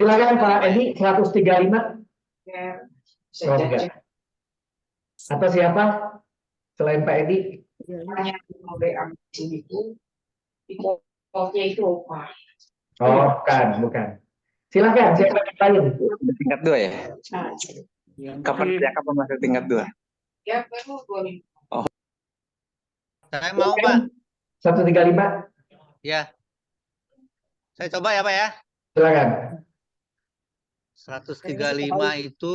Silakan Pak Edi 135. Ya, Oh, enggak. Atau siapa selain Pak Edi? hanya memberi itu defaultnya itu lupa. Oh, bukan. Silakan siapa yang lain? Tingkat 2 ya? Kapan masuk tingkat 2? Ya, baru 2 minggu. Saya mau, Pak. 135. Ya. Saya coba ya, Pak ya. Silakan. 135 itu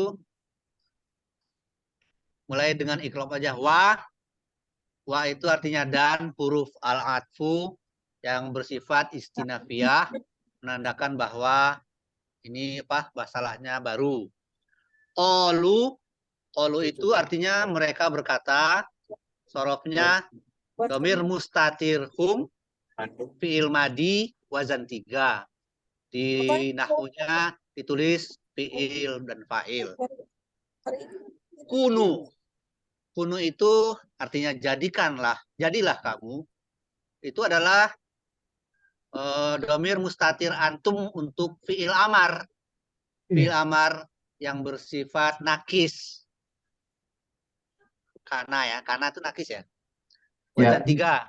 mulai dengan iqlab aja. Wa itu artinya dan, huruf al-atfu yang bersifat istinafiyah, menandakan bahwa ini masalahnya baru. Olu itu artinya mereka berkata, sorofnya domir mustatir hum, fi'il madi, wazan 3. Di nahwunya ditulis fi'il dan fa'il. Kunu itu artinya jadilah kamu. Itu adalah domir mustatir antum untuk fi'il amar. Fi'il amar yang bersifat nakis. Kana itu nakis ya. Wazan 3.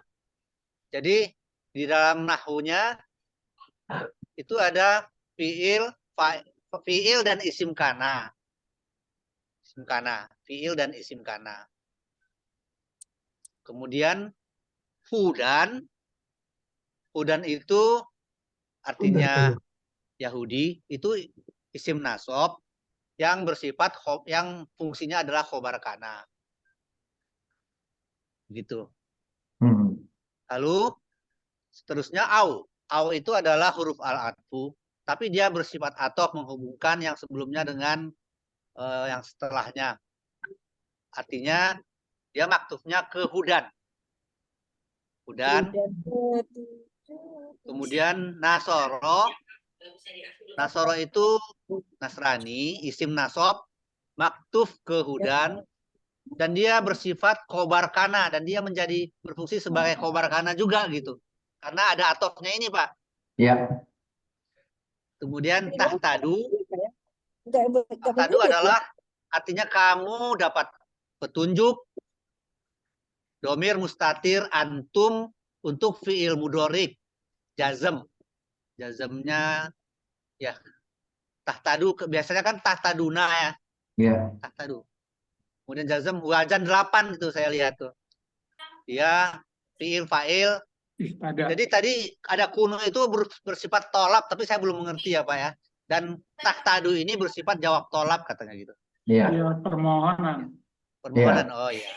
Jadi di dalam nahwunya itu ada fi'il dan isim kana. Fi'il dan isim kana. Kemudian hudan itu artinya Yahudi, itu isim nasab yang bersifat yang fungsinya adalah khobar kana. Gitu. Lalu seterusnya au itu adalah huruf al-atfu, tapi dia bersifat atof, menghubungkan yang sebelumnya dengan yang setelahnya. Artinya dia maktufnya ke hudan. Kemudian nasoro itu Nasrani, isim nasab, maktuf ke hudan, dan dia bersifat khobar kana, dan dia berfungsi sebagai khobar kana juga gitu. Karena ada atofnya ini, Pak. Ya. Kemudian tahtadu adalah artinya kamu dapat petunjuk. Domir mustatir antum untuk fi'il mudhorik jazm. Jazmnya ya tahtadu, biasanya kan tahtaduna ya. Iya. Tahtadu. Kemudian jazm wazan 8 itu saya lihat tuh. Ya, fi'il fa'il. Jadi tadi ada kuno itu bersifat tolab, tapi saya belum mengerti ya Pak ya. Dan tahtadu ini bersifat jawab tolab katanya gitu. Iya. Ya, permohonan. Permohonan, oh iya.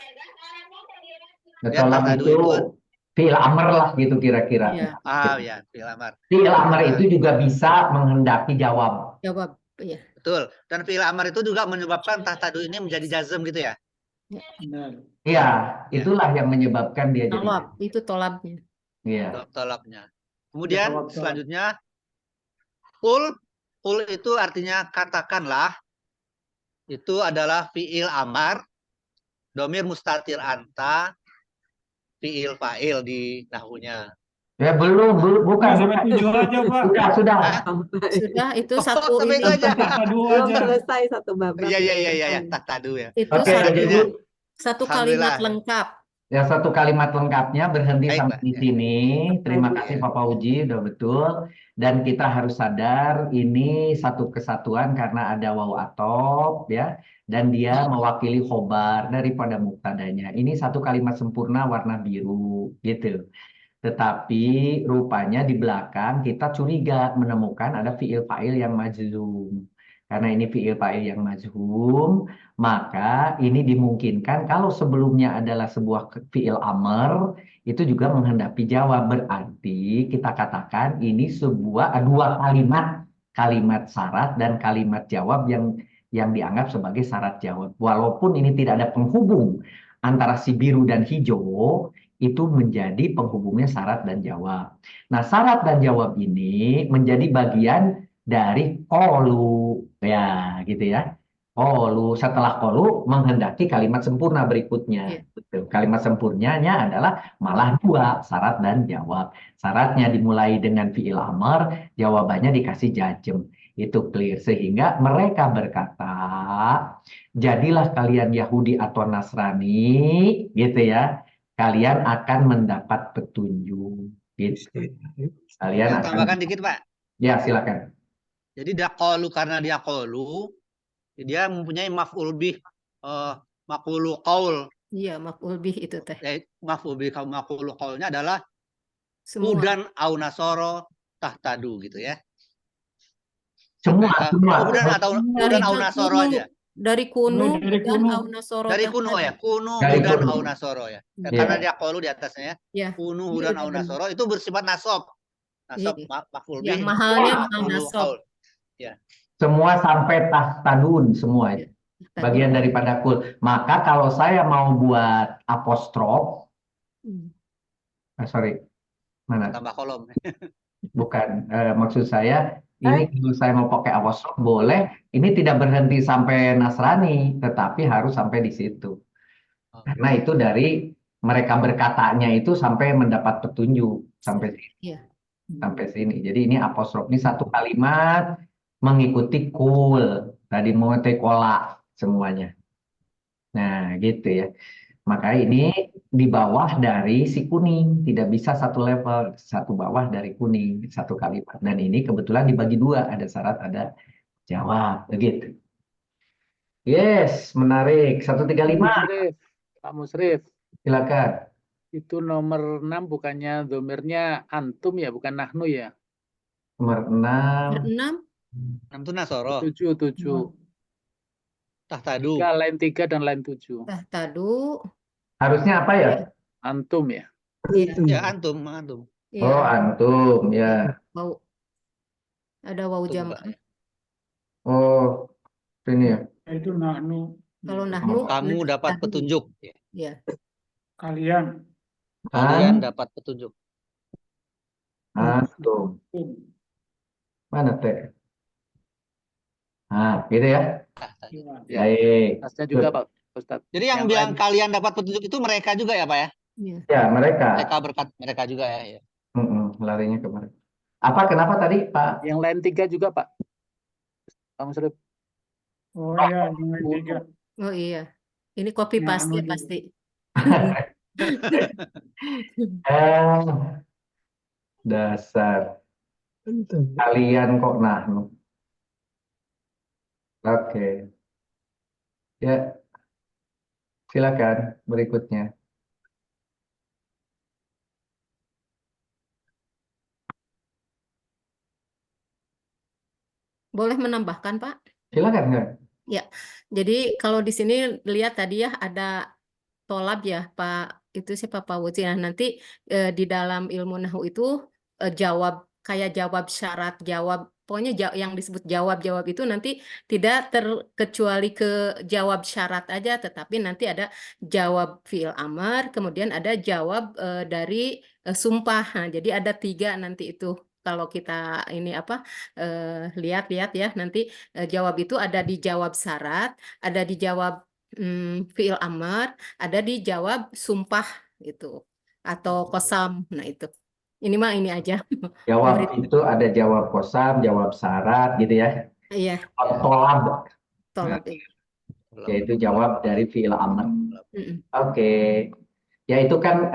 Tolab itu fi'il amr lah gitu kira-kira. Ya, ya, fi'il amr. Fi'il amr itu juga bisa menghendaki jawab. Jawab, iya. Betul. Dan fi'il amr itu juga menyebabkan tahtadu ini menjadi jazm gitu ya. Iya, itulah yang menyebabkan dia jadi. Tolab, itu tolabnya. Iya. Tolabnya. Kemudian selanjutnya qul itu artinya katakanlah. Itu adalah fi'il amar, domir mustatir anta, fi'il fa'il di nahwunya. Ya belum, bukan. Sampai 7 aja, Pak. Sudah. Sudah, itu satu sampai ini. itu aja. Belum selesai satu bab. Iya, tahtadu ya. Itu satu kalimat lengkap. Ya, satu kalimat lengkapnya berhenti Baik, sampai Pak. di sini. Terima kasih Pak Uji, udah betul. Dan kita harus sadar ini satu kesatuan karena ada waw atop ya, dan dia mewakili khobar daripada muktadanya. Ini satu kalimat sempurna warna biru gitu. Tetapi rupanya di belakang kita curiga menemukan ada fi'il fa'il yang majzum. Karena ini fi'il fa'il yang majzum, maka ini dimungkinkan kalau sebelumnya adalah sebuah fi'il amr, itu juga menghendapi jawab. Berarti kita katakan ini dua kalimat syarat dan kalimat jawab yang dianggap sebagai syarat jawab. Walaupun ini tidak ada penghubung antara si biru dan hijau, itu menjadi penghubungnya syarat dan jawab. Nah, syarat dan jawab ini menjadi bagian dari qalu, ya gitu ya. Qalu, setelah qalu menghendaki kalimat sempurna berikutnya. Betul. Kalimat sempurnanya adalah malah dua, syarat dan jawab. Syaratnya dimulai dengan fi'il amr, jawabannya dikasih jazm. Itu clear. Sehingga mereka berkata, jadilah kalian Yahudi atau Nasrani, gitu ya. Kalian akan mendapat petunjuk. Gitu. Kalian Ya, akan, tambahkan dikit, Pak. ya silakan. Jadi daqalu karena dia qalu, dia mempunyai maf'ul bih, maqulu qaul. Iya, maf'ul bih itu teh. Maf'ul bih maqulu qaulnya adalah Semua. hudan au nasoro tahtadu gitu ya. Semua, semua. Hudan atau hudan au nasoro aja. Dari kunu Dari dan kunu. au nasoro Dari teh kuno tadi. ya, kuno Dari hudan kuno. au nasoro ya. Iya. Karena dia qalu di atasnya ya. Ya. Kuno Ini hudan udah au benar. nasoro itu bersifat nasab. Nasab Iya. maf'ul Ya, bih. mahalnya mahal Maqulu nasab. qaul. Semua sampai tahtadun semua Ya. itu. Bagian daripada kul. Maka kalau saya mau buat apostrof, sorry, mana? Tambah kolom. Bukan. Maksud saya, ini kalau saya mau pakai apostrof boleh. Ini tidak berhenti sampai Nasrani, tetapi harus sampai di situ. Karena itu dari mereka berkatanya itu sampai mendapat petunjuk sampai sini. Iya. Sampai sini. Jadi ini apostrof ini satu kalimat mengikuti kul. Tadi mengikuti kola semuanya. Nah, gitu ya. Maka ini di bawah dari si kuning, tidak bisa satu level, satu bawah dari kuning, satu kalimat. Dan ini kebetulan dibagi dua, ada syarat, ada jawab, begitu. Yes, menarik. 135, Musrif. Pak Musrif, silakan. itu nomor 6 bukannya domirnya antum ya, bukan nahnu ya? Nomor 6. 6. Itu nasoro. 7. Tahtadu. Lain 3 dan lain 7. Tahtadu. Harusnya apa ya? Antum ya. Iya. Ya, antum. Iya. Oh, antum, ya. Wau. Ada wau Tuh, jamaah. Pak, ya. Oh, sini ya. Itu nahnu. Kalau nahnu Kamu dapat tahtadu. petunjuk. Iya. Kalian. Kalian dapat petunjuk. Antum. Mana teh? Nah, gitu ya. Ya. Baik. Tasnya juga Pak Ustadz. Jadi yang bilang kalian dapat petunjuk itu mereka juga ya, Pak ya? Iya. Ya, mereka. Mereka berkat mereka juga ya. Larinya kemana? Apa, kenapa tadi, Pak? Yang lain 3 juga Pak. Pak Musrif. Oh iya, yang tiga. Oh iya. Ini copy paste ya pasti. Dasar. Kalian kok nahnu. Oke. Ya, silakan berikutnya. Boleh menambahkan, Pak? Silakan, ya. Ya. Jadi kalau di sini lihat tadi ya ada tolab ya, Pak. Itu siapa Pak Wuci. Nah, nanti di dalam ilmu nahwu itu jawab kayak jawab syarat, jawab pokoknya yang disebut jawab-jawab itu nanti tidak terkecuali ke jawab syarat aja, tetapi nanti ada jawab fi'il amar, kemudian ada jawab dari sumpah. Nah, jadi ada 3 nanti itu. Kalau kita ini apa lihat-lihat ya nanti jawab itu ada di jawab syarat, ada di jawab fi'il amar, ada di jawab sumpah gitu atau kosam. Nah itu. Ini mah ini aja. Jawab itu ada jawab kosam, jawab syarat gitu ya. Iya. Tolab. Tolab. Yaitu jawab dari fi'il amr. Oke. Ya itu kan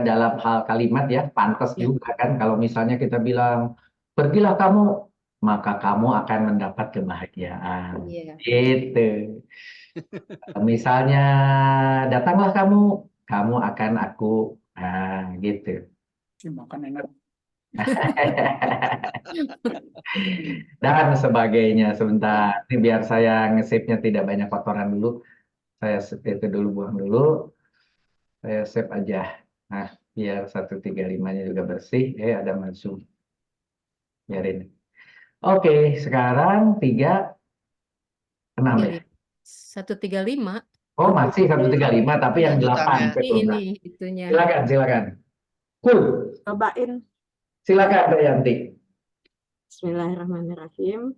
dalam hal kalimat ya, pantas juga kan kalau misalnya kita bilang, pergilah kamu, maka kamu akan mendapat kebahagiaan. Gitu. Misalnya, datanglah kamu, kamu akan aku, gitu. Makan enak. Dan sebagainya. Sebentar, ini biar saya nge-save-nya tidak banyak kotoran dulu. Saya save itu dulu, buang dulu. Saya save aja. Nah, biar 135-nya juga bersih. Ada masuk. Biarin. Oke, sekarang 36 ya. 135. Oh, masih 135, tapi yang 8. Ini itunya. Silakan. Cool. Cobain. Silakan, Mbak Yanti. Bismillahirrahmanirrahim.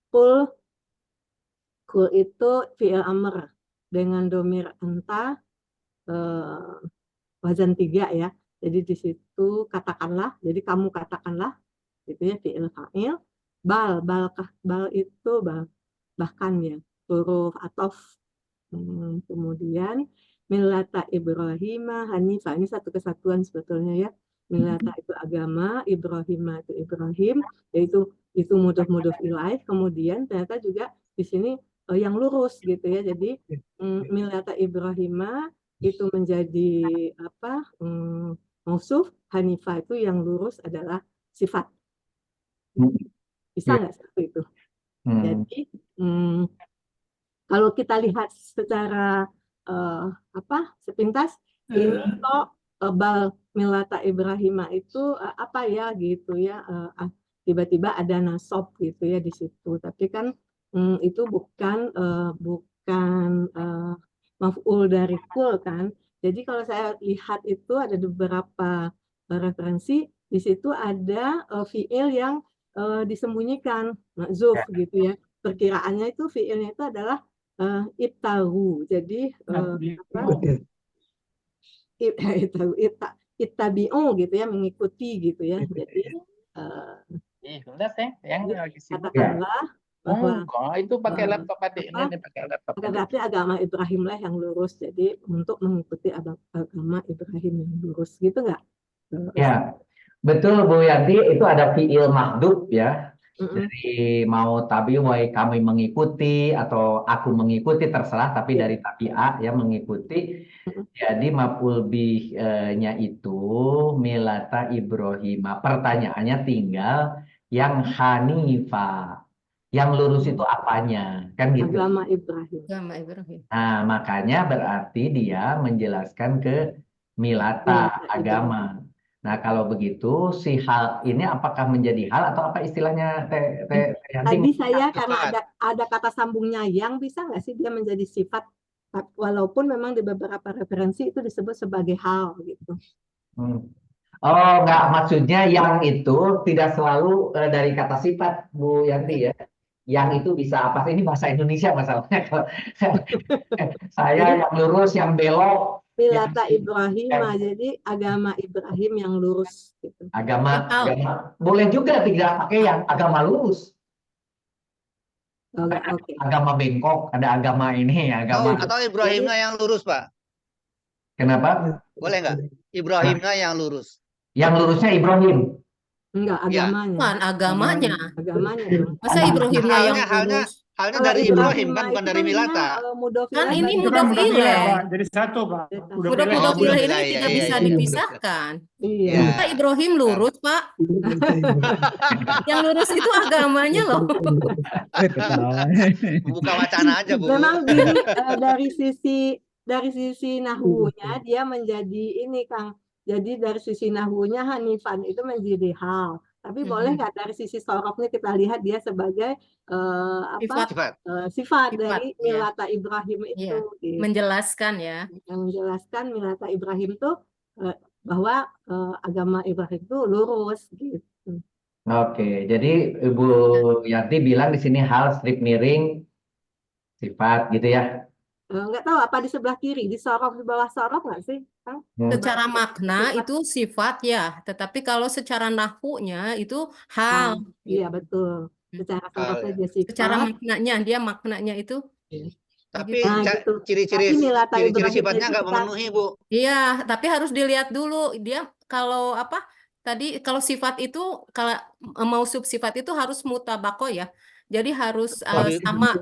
Kul itu fi'il amr dengan domir anta wazan 3 ya. Jadi di situ katakanlah, jadi kamu katakanlah gitu ya, fi'il fa'il. bal itu bahkan ya, huruf atof. Kemudian millata Ibrahim Hanifah, ini satu kesatuan sebetulnya ya. Millata itu agama, Ibrahim itu Ibrahim, yaitu itu mudhof ilaih. Kemudian ternyata juga di sini yang lurus gitu ya. Jadi millata Ibrahim itu menjadi apa? Mausuf, Hanifah itu yang lurus adalah sifat. Bisa nggak seperti itu? Jadi kalau kita lihat secara sepintas, ini kok bal millata Ibrahim itu apa ya gitu ya, tiba-tiba ada nasab gitu ya di situ. Tapi kan itu bukan maf'ul dari kul kan. Jadi kalau saya lihat itu ada beberapa referensi, di situ ada fiil yang disembunyikan, zuf gitu ya. Perkiraannya itu fiilnya itu adalah ibtahu. Jadi ittabi'u gitu ya, mengikuti gitu ya. Jadi katakanlah bahwa itu pakai laptop adik ini pakai laptop. berarti agama Ibrahim lah yang lurus. Jadi untuk mengikuti agama Ibrahim yang lurus gitu nggak? Ya, betul Bu Yanti, itu ada fiil mahdhuf ya. Dari mau tabi'u kami mengikuti atau aku mengikuti terserah, tapi dari tabi'a ya mengikuti. Jadi maf'ul bih-nya itu millata Ibrahim. Pertanyaannya tinggal yang Hanifah. Yang lurus itu apanya? Kan gitu. Agama Ibrahim. Agama Ibrahim. Nah, makanya berarti dia menjelaskan ke millata, agama. Nah, kalau begitu, si hal ini apakah menjadi hal atau apa istilahnya Tadi saya karena ada kata sambungnya yang, bisa nggak sih dia menjadi sifat, walaupun memang di beberapa referensi itu disebut sebagai hal gitu. Oh, nggak, maksudnya yang itu tidak selalu dari kata sifat, Bu Yanti ya. Yang itu bisa apa? Ini bahasa Indonesia masalahnya. Saya yang lurus, yang belok. Millata Ibrahim, jadi agama Ibrahim yang lurus gitu. Agama boleh juga tidak pakai yang agama lurus. Okay. Agama bengkok, ada agama ini, agama atau Ibrahimnya yang lurus, Pak. Kenapa? Boleh nggak? Ibrahimnya yang lurus. Yang lurusnya Ibrahim. Enggak, agamanya. Bukan agamanya. Agamanya. Masa Ibrahimnya yang lurus? Halnya dari Ibrahim kan, bukan dari Milata. Kan ini mudhof ilaih. Jadi satu, Pak. Mudhof ilaih ini tidak bisa dipisahkan. Iya. Masa Ibrahim lurus, Pak? Yang lurus itu agamanya loh. Buka wacana aja, Bu. Memang dari sisi nahwunya dia menjadi ini, Kang. Jadi dari sisi nahwunya Hanifan itu menjadi hal. Tapi boleh nggak dari sisi sorofnya kita lihat dia sebagai sifat dari millata Ibrahim itu. Gitu. Menjelaskan ya. Yang menjelaskan millata Ibrahim itu bahwa agama Ibrahim itu lurus gitu. Oke, jadi Ibu Yanti bilang di sini hal strip miring sifat gitu ya. Nggak tahu apa di sebelah kiri, di sorof, di bawah sorof nggak sih, Kang? Secara makna itu sifat ya, tetapi kalau secara nahwunya itu hal. Iya betul. Secara sorofnya dia sifat. Secara maknanya itu. Tapi ciri-ciri sifatnya nggak memenuhi, Bu. Iya, tapi harus dilihat dulu dia kalau kalau sifat itu kalau mausuf sifat itu harus mutabako ya. Jadi harus sama.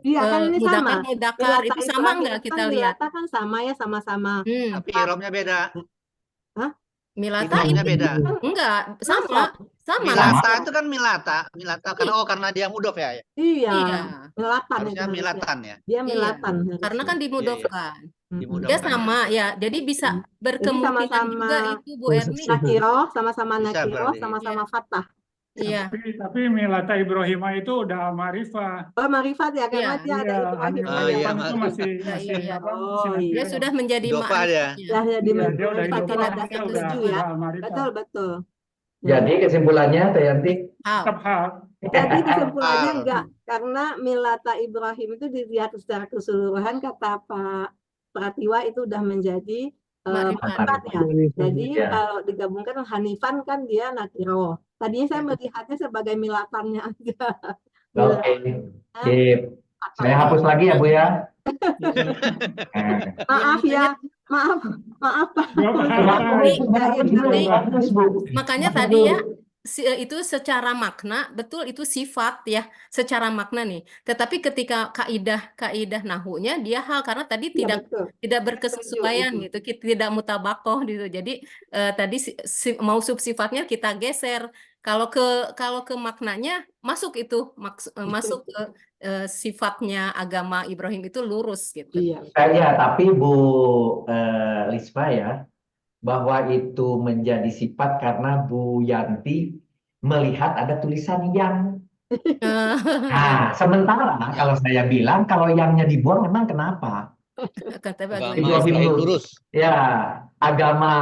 Iya kan ini sama. Mudakar itu sama nggak kita lihat? Milata kan sama ya, sama-sama. Tapi iromnya beda. Hah? Milata iromnya beda. Enggak, sama. Milata itu kan milata karena dia mudhof ya. Iya. Milatan. Harusnya milatan ya. Dia milatan. Karena kan dimudhofkan. Dia sama ya. Jadi bisa berkemungkinan juga itu Bu Erni. Nakiro, sama-sama nakiro, sama-sama fathah. Iya. Tapi Millata Ibrahim itu udah ma'rifah. Oh, ma'rifat ya, karena dia ada Ibrahim. Itu masih Dia sudah menjadi ma'rifat. Ya, jadi ma'rifat karena ada setuju ya. Betul. Jadi kesimpulannya Teh Yanti? Tetap hal. Jadi kesimpulannya enggak, karena Millata Ibrahim itu dilihat secara keseluruhan, kata Pak Pratiwa itu udah menjadi Ma'rifat ya. Jadi Ya. kalau digabungkan Hanifan kan dia nakiro. Tadinya saya melihatnya sebagai milatannya aja. Oke. Sip. Saya hapus lagi ya, Bu ya. Maaf ya, maaf Pak. Makanya tadi ya itu secara makna betul itu sifat ya, secara makna nih. Tetapi ketika kaidah nahunya dia hal karena tadi Ya, tidak betul. tidak berkesesuaian gitu, tidak mutabakoh gitu. Jadi tadi mau sifatnya kita geser. Kalau ke maknanya masuk itu masuk ke sifatnya agama Ibrahim itu lurus gitu. Iya. Ya, tapi Bu Lisma ya, bahwa itu menjadi sifat karena Bu Yanti melihat ada tulisan yang. Nah, sementara kalau saya bilang kalau yangnya dibuang memang kenapa? Kata Agama Ibrahim lurus. Ya, agama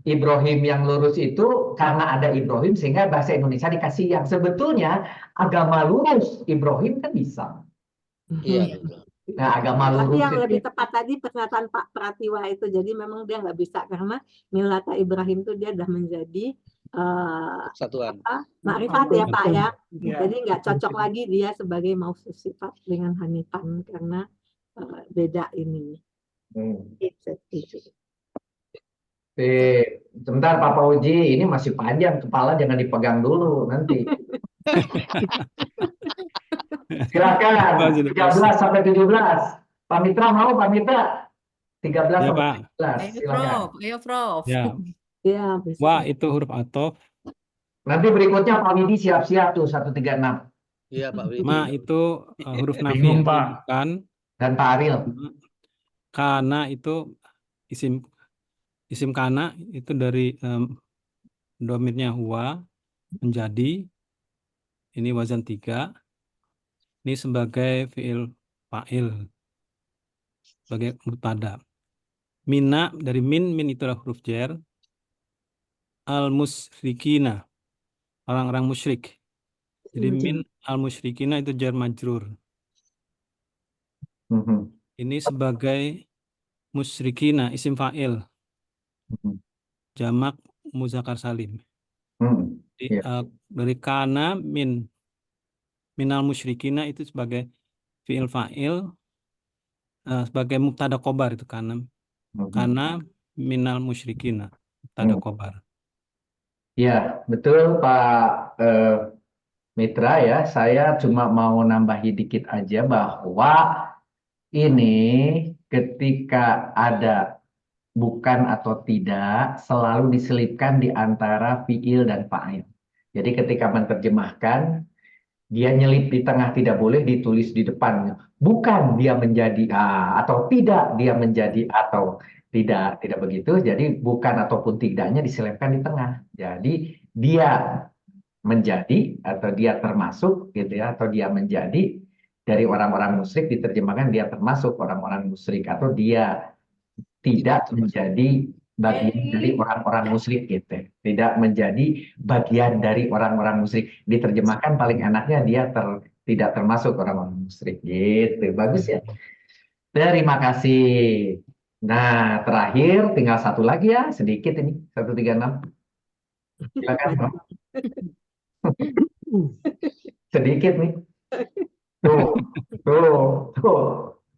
Ibrahim yang lurus itu karena ada Ibrahim sehingga bahasa Indonesia dikasih yang. Sebetulnya agama lurus Ibrahim kan bisa. Iya, betul. Nah, agama Tapi lurus yang itu lebih tepat tadi pernyataan Pak Pratiwa itu, jadi memang dia nggak bisa karena Millata Ibrahim itu dia udah menjadi Satuan. makrifat ya Pak ya. Ya. Jadi nggak cocok lagi dia sebagai mausuf sifat dengan Hanifan karena beda ini. Sebentar Pak Fauji, ini masih panjang kepala, jangan dipegang dulu nanti. Silakan 13 sampai 17. Pak Mitra mau Pak Mitra? 13 Ya, sampai Pak. 17. Ayo Silakan. Prof, ayo Prof. Ya, Ya, bisa. wa itu huruf athof, Nanti berikutnya Pak Widi siap-siap tuh 136. Iya, Pak Widi. ma itu huruf nafi Bingung, artinya Pak. bukan, Dan Pak Ariel. kana itu isim kana itu dari domirnya huwa menjadi ini wazan 3, ini sebagai fiil fa'il sebagai mubtada. Mina dari min itulah huruf jar, al musyrikina orang-orang musyrik. Jadi min al musyrikina itu jar majrur. Ini sebagai musyrikina isim fa'il jamak muzakkar salim. Jadi, dari kana minal musyrikina itu sebagai fi'il fa'il sebagai mubtada khobar itu kana minal musyrikina mubtada khobar. Ya, betul Pak Mitra ya. Saya cuma mau nambahi dikit aja bahwa ini ketika ada bukan atau tidak selalu diselipkan di antara fiil dan fa'il. Jadi ketika menerjemahkan dia nyelip di tengah, tidak boleh ditulis di depannya. Bukan dia menjadi atau tidak dia menjadi atau tidak begitu. Jadi bukan ataupun tidaknya diselipkan di tengah. Jadi dia menjadi atau dia termasuk gitu ya, atau dia menjadi dari orang-orang musyrik diterjemahkan dia termasuk orang-orang musyrik, atau dia tidak menjadi bagian dari orang-orang musyrik gitu. Tidak menjadi bagian dari orang-orang musyrik. Diterjemahkan paling enaknya dia tidak termasuk orang-orang musyrik gitu. Bagus ya. Terima kasih. Nah, terakhir tinggal satu lagi ya, sedikit ini 136. Silakan. Sedikit nih. Tuh.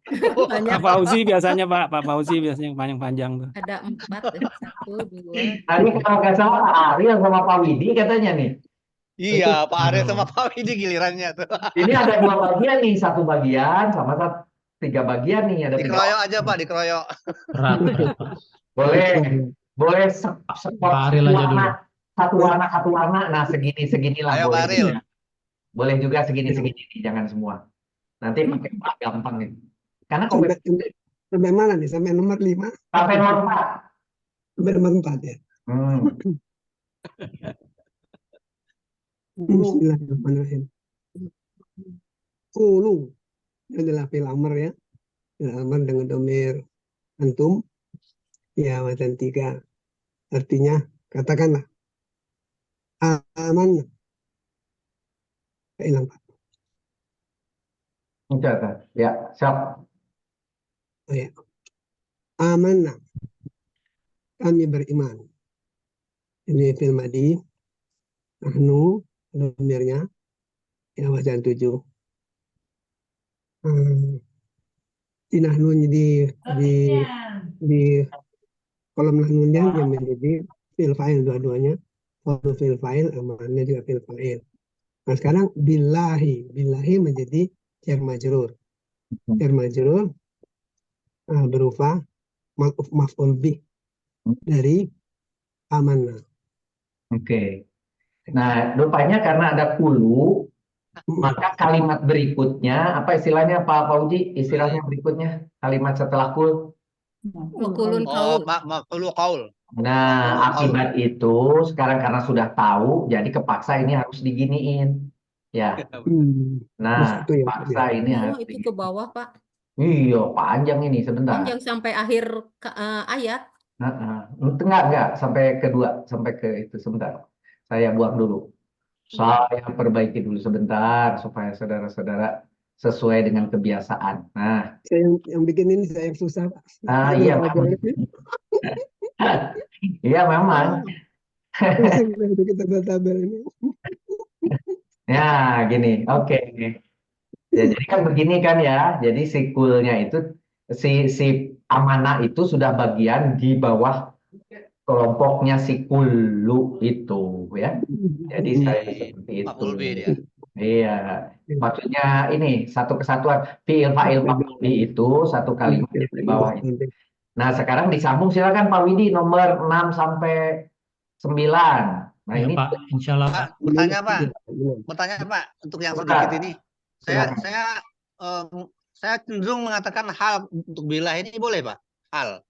Pak Fauzi biasanya Pak Fauzi biasanya yang panjang-panjang tuh. Ada 4, 1, 2. Tadi kalau nggak salah Pak Ariel sama Pak Widi katanya nih. Iya, Pak Ariel sama Pak Widi gilirannya tuh. Ini ada 2 bagian nih, 1 bagian sama 3 bagian nih. Ada 3. Dikeroyok aja Pak, dikeroyok. Boleh spot satu warna. Nah, seginilah. Ayo Pak Ariel. Boleh juga segini, jangan semua. Nanti pakai Pak gampang nih. Karena sampai mana nih? Sampai nomor 5? Sampai nomor 4. Sampai nomor 4 ya. Bismillahirrahmanirrahim. Qulu adalah fi'il amr ya. Fi'il amr dengan domir antum ya wazan 3. Artinya katakanlah aman. Fi'il amr. Ya, siap. Oh ya. Amanna. kami beriman. Ini fi'il madhi. Nahnu domirnya ya wazan 7. Di nahnu di kolom nahnunya yang menjadi fi'il fa'il dua-duanya. Fa'il fi'il fa'il, amarnya juga fi'il fa'il. Nah sekarang billahi menjadi jar majrur. Jar majrur berupa maf'ul bih dari amanna. Oke. Nah, rupanya karena ada kulu, maka kalimat berikutnya, apa istilahnya Pak Fauji? Istilahnya berikutnya, kalimat setelah kul. Wakulun Oh, kaul. maqulu qaul. Nah, akibat itu sekarang karena sudah tahu, jadi kepaksa ini harus diginiin. Ya. Nah, Itu ya, paksa ini Oh, harus itu ke bawah, Pak. Iya, panjang ini sebentar. Panjang sampai akhir ayat. Enggak, sampai kedua, sampai ke itu sebentar. Saya buang dulu. Saya perbaiki dulu sebentar supaya saudara-saudara sesuai dengan kebiasaan. Nah, saya yang bikin ini saya yang susah, Pak. iya memang. Iya memang. Susah kita tabel ini. Ya, gini. Oke. Ya, jadi kan begini kan ya. Jadi si kulnya itu si amanah itu sudah bagian di bawah kelompoknya si kulu itu ya. Jadi saya seperti itu. Maf'ul bih dia. Iya. Maksudnya ini satu kesatuan fi'il fa'il maf'ul bih itu satu kalimat di bawah itu. Nah, sekarang disambung silakan Pak Widi nomor 6 sampai 9. Nah, Ya, ini Pak, insya Allah, Pak. Pak, bertanya Pak, untuk yang sedikit ini. Saya cenderung mengatakan hal untuk bilah ini boleh Pak? Hal.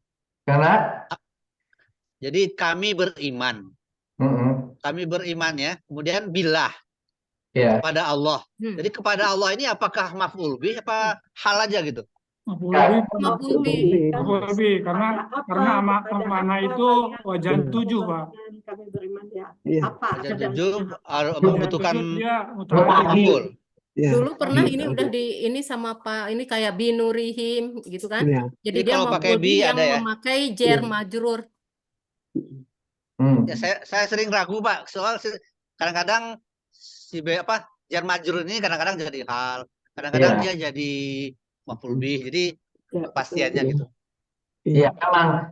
karena Jadi kami beriman. Kami beriman ya. Kemudian bilah ya. kepada Allah. Jadi kepada Allah ini apakah maf'ul bih apa hal aja gitu? Maf'ul bih. Maf'ul bih karena amanah itu wajan 7, Pak. Kami beriman ya. Iya. Apa? Wajan 7 Wajan membutuhkan 7 dia maf'ul. Ya. Dulu pernah ini udah di ini sama Pak ini kayak binurihim gitu kan. Ya. Jadi Jadi dia kalau pakai maf'ul bi bih yang ada ya? memakai jar Iya. majrur. Ya, saya sering ragu Pak, soal kadang-kadang si jar majrur ini kadang-kadang jadi hal, kadang-kadang dia jadi maf'ul bih. Jadi kepastiannya gitu. Iya, memang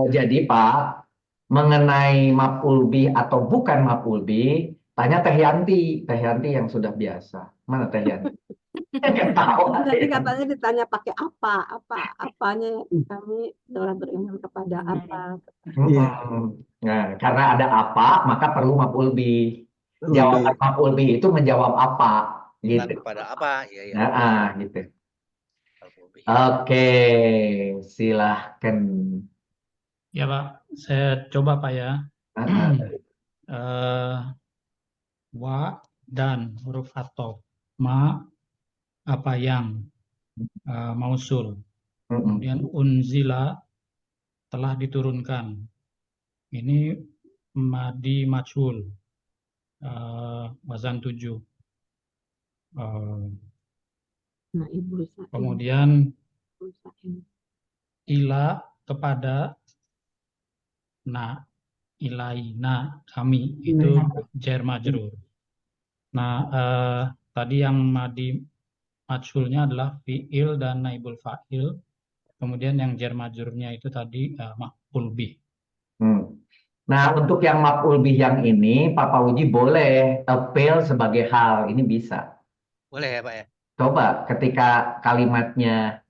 jadi Pak, mengenai maf'ul bih atau bukan maf'ul bih, tanya Teh Yanti yang sudah biasa. Mana Teh Yanti? Ketawa. Nanti katanya ditanya pakai apanya kami telah beriman kepada apa. Nah, karena ada apa, maka perlu maf'ul bih. Jawaban maf'ul bih itu menjawab apa, gitu. Kepada apa? Iya. Nah, gitu. Oke, silahkan. Ya, Pak. Saya coba, Pak ya. Wa dan huruf atop. Ma, apa yang, mausul. Kemudian unzila, telah diturunkan. Ini madi majhul. Wazan 7. Kemudian ila kepada, na, ilai, na, kami, itu jar majrur. Nah, tadi yang madi majhulnya adalah fi'il dan naibul fa'il. Kemudian yang jar majrurnya itu tadi maf'ul bih. Nah, untuk yang maf'ul bih yang ini, Pak Fauji boleh appeal sebagai hal. Ini bisa. Boleh ya Pak ya? Coba ketika kalimatnya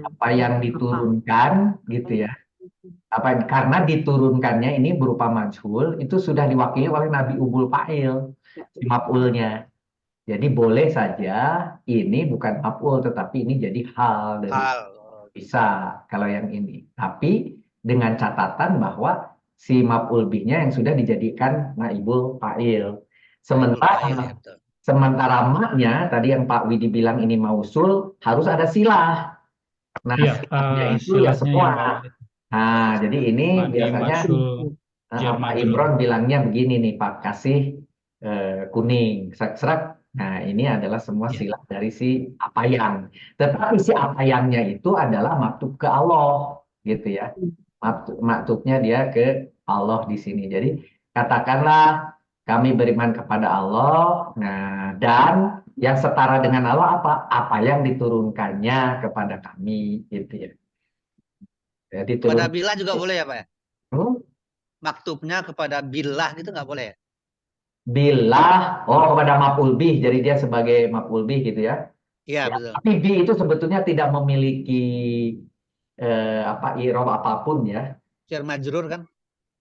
apa yang diturunkan, gitu ya. Karena diturunkannya ini berupa majhul, itu sudah diwakili oleh Nabi Ubul Fa'il, si maf'ulnya. Jadi boleh saja ini bukan maf'ul, tetapi ini jadi hal. Bisa kalau yang ini. Tapi dengan catatan bahwa si maf'ul bihnya yang sudah dijadikan naibul fa'il. Sementara maknya tadi yang Pak Widi bilang ini mausul harus ada silah. Nah, silahnya itu ya semua. Nah, jadi ini biasanya Pak Imron bilangnya begini nih Pak, kasih kuning, serak. Nah, ini adalah semua silah dari si apayang. Tetapi si apayangnya itu adalah maktub ke Allah, gitu ya. maktubnya dia ke Allah di sini. Jadi katakanlah kami beriman kepada Allah, nah dan yang setara dengan Allah apa? Apa yang diturunkannya kepada kami, gitu ya. Jadi Pada turun. billah juga boleh ya Pak ya? Hmm? Maktubnya kepada billah gitu nggak boleh ya? Billah, oh kepada maf'ul bih, jadi dia sebagai maf'ul bih gitu ya. Iya Ya, betul. tapi bi itu sebetulnya tidak memiliki i'rab apapun ya. Jar majrur kan?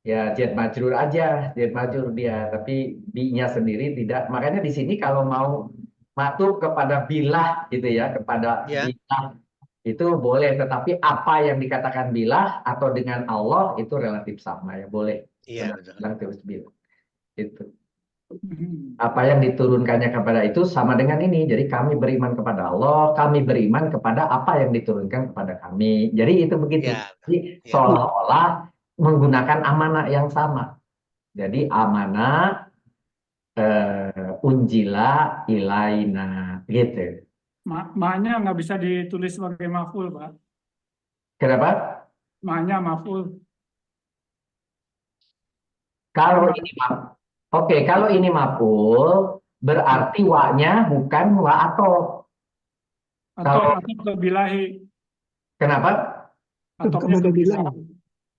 Ya, jar majrur aja, jar majrur dia, tapi bi-nya sendiri tidak. Makanya di sini kalau mau maktub kepada bilah gitu ya, kepada Ya. bilah itu boleh, tetapi apa yang dikatakan bilah atau dengan Allah itu relatif sama ya, boleh. Iya betul. Relatif bilah. Itu. Apa yang diturunkannya kepada itu sama dengan ini. Jadi kami beriman kepada Allah, kami beriman kepada apa yang diturunkan kepada kami. Jadi itu begitu. Ya. Jadi Ya. seolah-olah menggunakan amanah yang sama. Jadi amanah unjila ilaina gitu. Ma-nya nggak bisa ditulis sebagai maf'ul, Pak. Kenapa? Ma-nya maf'ul. Kalau ini oke, kalau ini maf'ul berarti wa-nya bukan wa atau. Atau ke bilahi. Kenapa? Atau kepada bilah.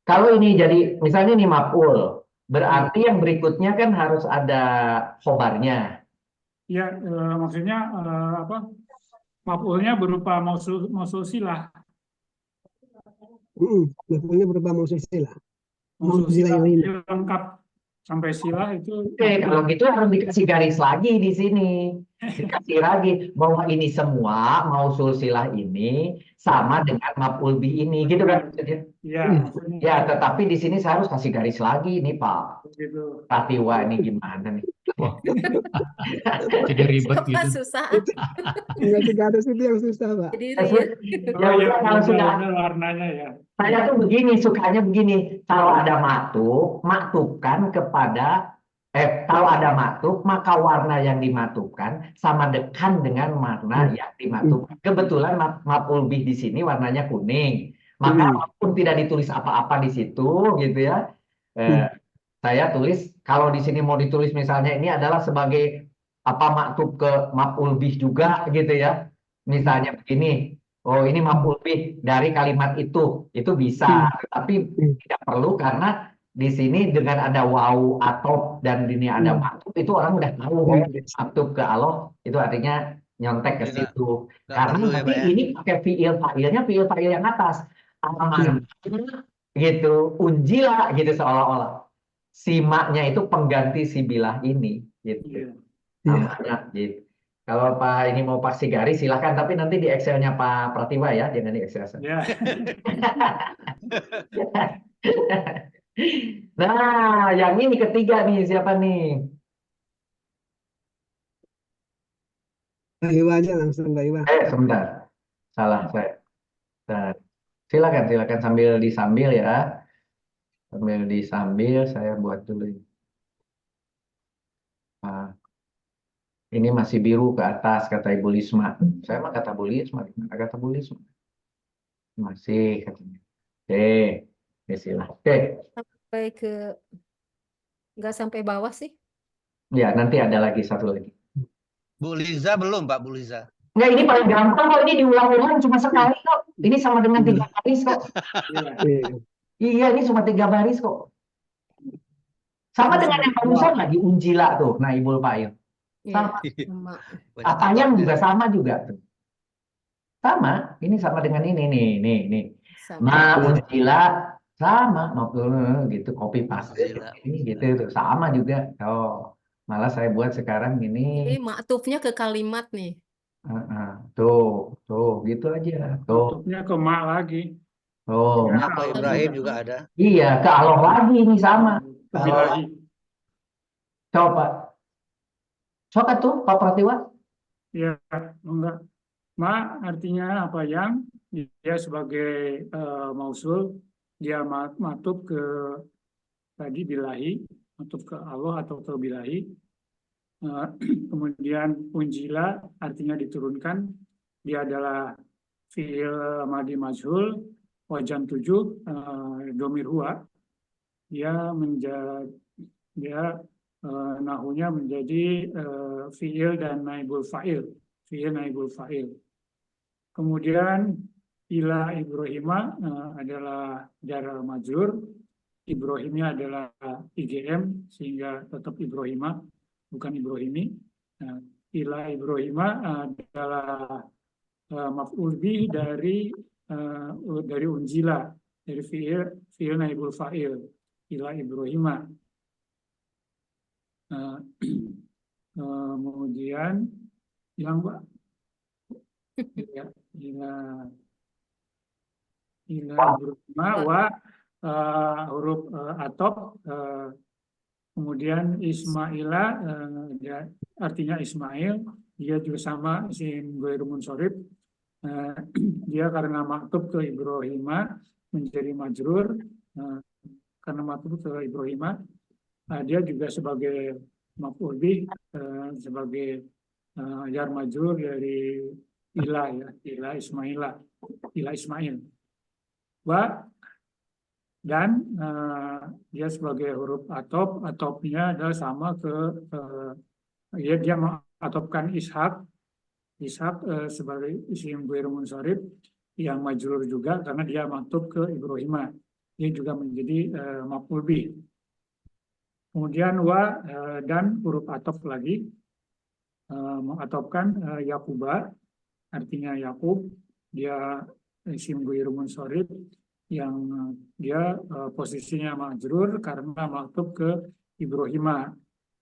Kalau ini jadi misalnya ini maf'ul, berarti yang berikutnya kan harus ada khobarnya. Ya, maksudnya apa? Maf'ulnya berupa mausul silah. Maf'ulnya berupa mausul silah. Mausul Mausul silah ilaina. lengkap sampai silah itu. Oke, kalau gitu harus dikasih garis lagi di sini. Dikasih lagi bahwa ini semua mausul silah ini sama dengan maf'ul bih ini, gitu kan maksudnya? Iya. Ya, tetapi di sini saya harus kasih garis lagi nih Pak. Gitu. Ratiwa ini gimana nih? Wah. Jadi ribet Apa gitu. susah? Ngasih garis itu yang susah, Pak. Jadi Ya udah, kalau sudah warnanya ya. saya tuh begini, sukanya begini. Kalau ada maktub, maktubkan kepada kalau ada maktub, maka warna yang dimaktubkan sama dekan dengan warna yang dimaktubkan. Kebetulan maf'ul bih di sini warnanya kuning. Maka walaupun tidak ditulis apa-apa di situ, gitu ya. Saya tulis kalau di sini mau ditulis misalnya ini adalah sebagai apa maktub ke maf'ul bih juga, gitu ya. Misalnya begini. Oh, ini maf'ul bih dari kalimat itu bisa, tapi tidak perlu karena di sini dengan ada waw atau dan ini ada maktub itu orang udah tahu maktub ke Allah itu artinya nyontek ke situ. Karena perlu ya, nanti Pak, ya? ini pakai fiil fa'il yang atas. Amanah gitu, unjila gitu seolah-olah. Simaknya itu pengganti si bilah ini gitu. Amanah gitu. Kalau Pak ini mau pasti garis silahkan, tapi nanti di Excel-nya Pak Pratiwa ya, jangan di Excel saya. Ya. Nah, yang ini ketiga nih siapa nih? Mbak Iwa aja langsung, Mbak Iwa. Sebentar, salah saya. Silakan sambil disambil ya, saya buat dulu. Nah, ini masih biru ke atas kata Ibu Lisma. Saya mah kata Bu Lisma, kata Bu Lisma. Masih katanya. Oke, silahkan. Oke. Sampai nggak sampai bawah sih. Ya, nanti ada lagi satu lagi. Bu Liza belum, Pak, Bu Liza. Enggak, ini paling gampang kok. Ini diulang-ulang cuma sekali kok. Ini sama dengan 3 baris kok. Iya, ini cuma 3 baris kok. Sama dengan yang barusan lagi unjila tuh. Nah, Ibu Fa'il. Sama. Apanya juga sama juga tuh. Sama. Ini sama dengan ini nih. Ma unjila sama gitu copy paste ini gitu tuh sama juga. Oh, malah saya buat sekarang ini. Ini maktufnya ke kalimat nih. Tuh gitu aja. Tuh. Maktufnya ke ma lagi. Oh, Ke Ibrahim juga ada. Iya, ke Allah lagi ini sama. Coba tuh Pak Pratiwa. Ya, enggak. Ma artinya apa yang dia sebagai mausul dia maktub ke tadi bilahi, maktub ke Allah atau ke bilahi. Kemudian unjila artinya diturunkan, dia adalah fi'il madi majhul, wajan 7 domir huwa, dia menjadi nahunya menjadi fiil dan naibul fa'il, fiil naibul fa'il. Kemudian ila Ibrahima adalah jar majrur, Ibrahimnya adalah IGM sehingga tetap Ibrahima bukan Ibrahimi. Ila Ibrahima adalah maf'ul bih dari unzila, dari fiil naibul fa'il, ila Ibrahima. Kemudian yang ya, ila Ibrahima wa huruf atop, kemudian Ismaila artinya Ismail, dia juga sama isim ghairu munsharif. Dia karena maktub ke Ibrahima menjadi majrur, karena maktub ke Ibrahima, dia juga sebagai maf'ul bih, sebagai jar majrur dari ila, ya, ila Ismaila, ila Ismail. Dan dia sebagai huruf atop, atopnya adalah sama ke dia mengatopkan Ishak sebagai isim ghairu munsharif yang majrur juga karena dia maktub ke Ibrahima, dia juga menjadi maf'ul bih. Kemudian wa dan huruf atop lagi mengatopkan Yakuba, artinya Yakub, dia isim ghairu munsharif yang dia posisinya majrur karena maktub ke Ibrahima.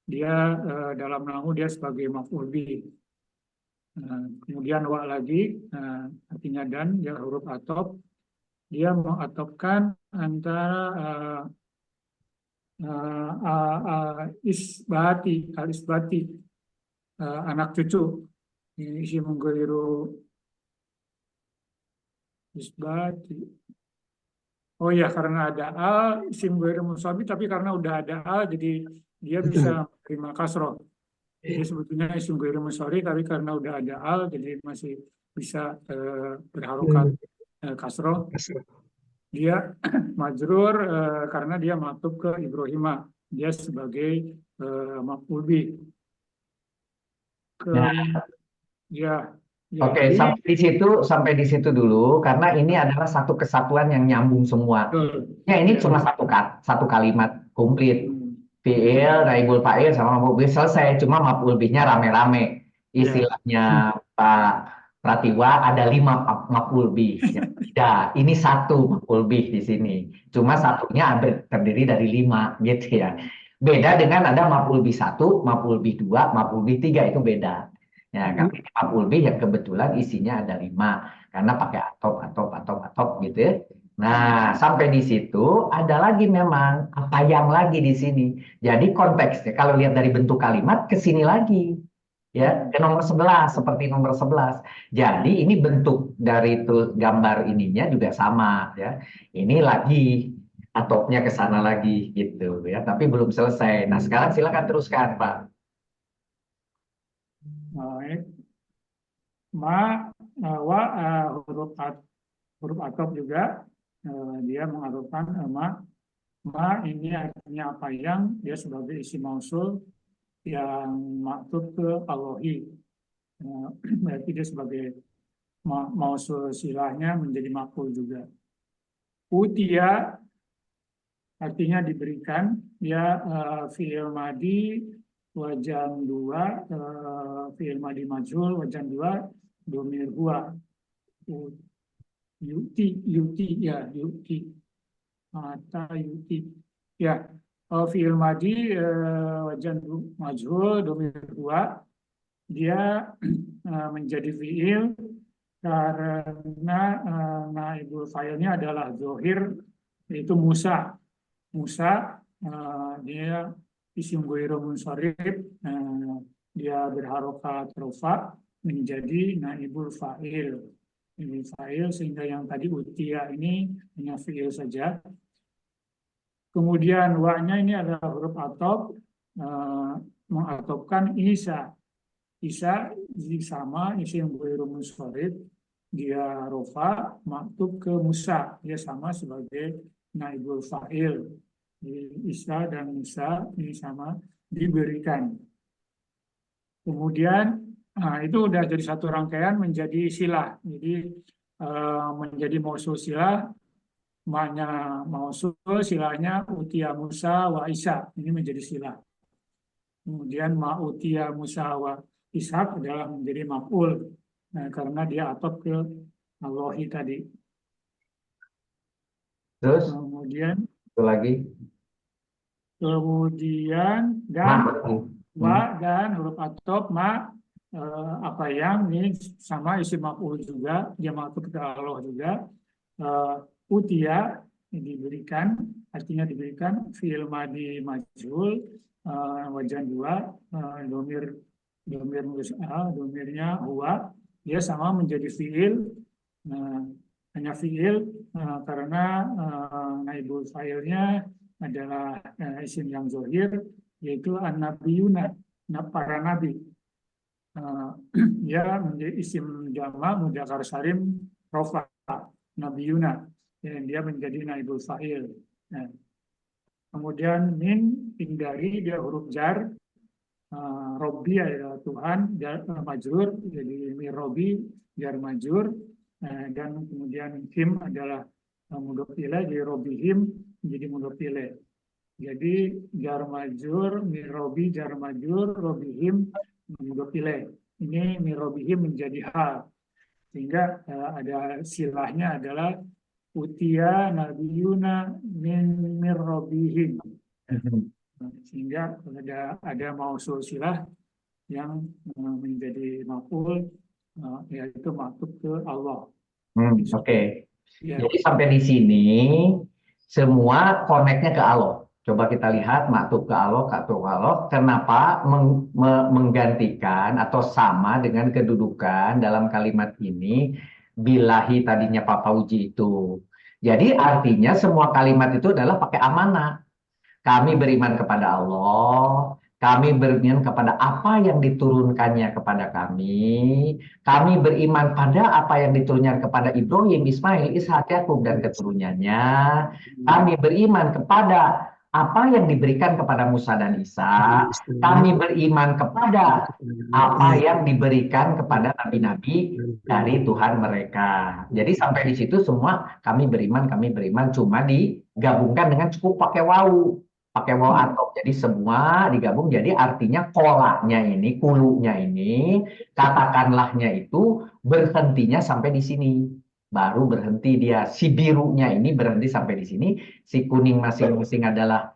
Dia dalam nahu dia sebagai maf'ul bih. Kemudian wa lagi artinya dan, dia huruf atop, dia mengatopkan antara al-isbati, anak cucu, isim ghairu isbati. Oh ya, karena ada al, isim ghairu munsharif, tapi karena udah ada al, jadi dia bisa terima kasroh. Jadi sebetulnya isim ghairu munsharif, tapi karena udah ada al, jadi masih bisa berharokat kasroh. Dia majrur karena dia maktub ke Ibrahima, dia sebagai maf'ul bih. Ya. Oke, sampai di situ dulu karena ini adalah satu kesatuan yang nyambung semua. Ya, ini cuma satu kalimat komplit. Fi'il, naibul fa'il sama maf'ul bih selesai, cuma maf'ul bihnya rame-rame. Istilahnya Pak Pratiwa ada 5 maf'ul bih. Ya, ini satu maf'ul bih di sini. Cuma satunya terdiri dari 5 gitu ya. Beda dengan ada maf'ul bih 1, maf'ul bih 2, maf'ul bih 3, itu beda. Ya, kami maf'ul bih yang kebetulan isinya ada 5 karena pakai atop gitu ya. Nah, sampai di situ ada lagi memang apa yang lagi di sini. Jadi konteksnya kalau lihat dari bentuk kalimat ke sini lagi. Ya, ke nomor 11 seperti nomor 11. Jadi ini bentuk dari itu gambar ininya juga sama ya. Ini lagi atopnya ke sana lagi gitu ya, tapi belum selesai. Nah, sekarang silakan teruskan, Pak. Huruf atop juga dia mengatopkan ma ini artinya apa yang, dia sebagai isim mausul yang maktub ke Allahi, berarti dia sebagai mausul silahnya menjadi maf'ul juga. Utia artinya diberikan, dia fi'il madi wajan 2, fi'il madi majhul wajan 2, domir huwa. Yuti mata yuti ya. Fi'il madi wajan majhul domir huwa, dia menjadi fi'il karena naibul fa'ilnya adalah zohir, yaitu Musa. Dia isim ghairu munsharif, dia berharokat rofa menjadi naibul fa'il. Ini fa'il, sehingga yang tadi utia ini hanya fi'il saja. Kemudian wa-nya ini adalah huruf atop, mengatopkan Isa sama isim ghairu munsharif dia rofa, maktub ke Musa, dia sama sebagai naibul fa'il. Isa dan Musa ini sama diberikan. Kemudian itu udah jadi satu rangkaian menjadi silah. Jadi menjadi mausul silah, makna mausul silahnya utia Musa wa Isa, ini menjadi silah. Kemudian ma'utia Musa wa Ishak adalah menjadi maf'ul, karena dia atop ke Allahi tadi. Terus Kemudian itu lagi. dan Nah, wa dan huruf atop ma apa yang ini sama isim maf'ul juga, dia maksud ke Allah juga. Utia diberikan, artinya diberikan, fi'il madi majhul, wajan dua, domir domirnya huwa, dia sama menjadi fi'il, hanya fi'il karena naibul fa'ilnya adalah isim yang zohir, yaitu an-nabiyuna, para nabi. Dia menjadi isim jama mudzakkar salim rofa, nabiyuna, dan dia menjadi naibul fa'il. Kemudian min, hindari, dia huruf jar, Robbi adalah Tuhan, majrur, jadi mirobi, jar majrur, dan kemudian him adalah mudhof ilaih, jadi robihim menjadi mudhof ilaih. Jadi jar majrur, mirobi, jar majrur, robihim mudhof ilaih. Ini mirobihim menjadi hal, sehingga ada silahnya adalah utia nabiyuna min mirobihim. Sehingga ada mausul silah yang menjadi maf'ul, yaitu maktub ke Allah. Oke. Ya. Jadi sampai di sini semua koneknya ke Allah. Coba kita lihat maktub ke Allah, kenapa menggantikan atau sama dengan kedudukan dalam kalimat ini bilahi tadinya Pak Fauji itu. Jadi artinya semua kalimat itu adalah pakai amanah. Kami beriman kepada Allah, kami beriman kepada apa yang diturunkannya kepada kami beriman pada apa yang diturunkan kepada Ibrahim, Ismail, Ishak, Yakub dan keturunannya, kami beriman kepada apa yang diberikan kepada Musa dan Isa, kami beriman kepada apa yang diberikan kepada nabi-nabi dari Tuhan mereka. Jadi sampai di situ semua kami beriman, cuma digabungkan dengan cukup pakai wawu atau jadi semua digabung, jadi artinya kolaknya ini, kulunya ini, katakanlahnya itu berhentinya sampai di sini. Baru berhenti dia, si birunya ini berhenti sampai di sini, si kuning masing-masing adalah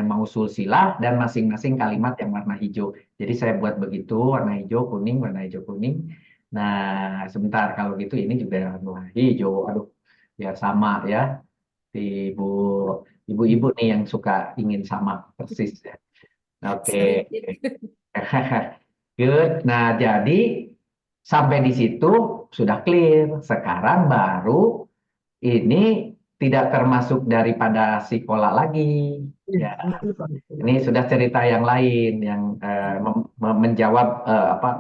mausul silah, dan masing-masing kalimat yang warna hijau. Jadi saya buat begitu, warna hijau kuning, warna hijau kuning. Nah sebentar, kalau gitu ini juga warna hijau, aduh biar sama ya, ibu-ibu nih yang suka ingin sama persis ya. Oke. Good. Nah jadi sampai di situ sudah clear. Sekarang baru ini tidak termasuk daripada si kolak lagi. Ya. Ini sudah cerita yang lain yang menjawab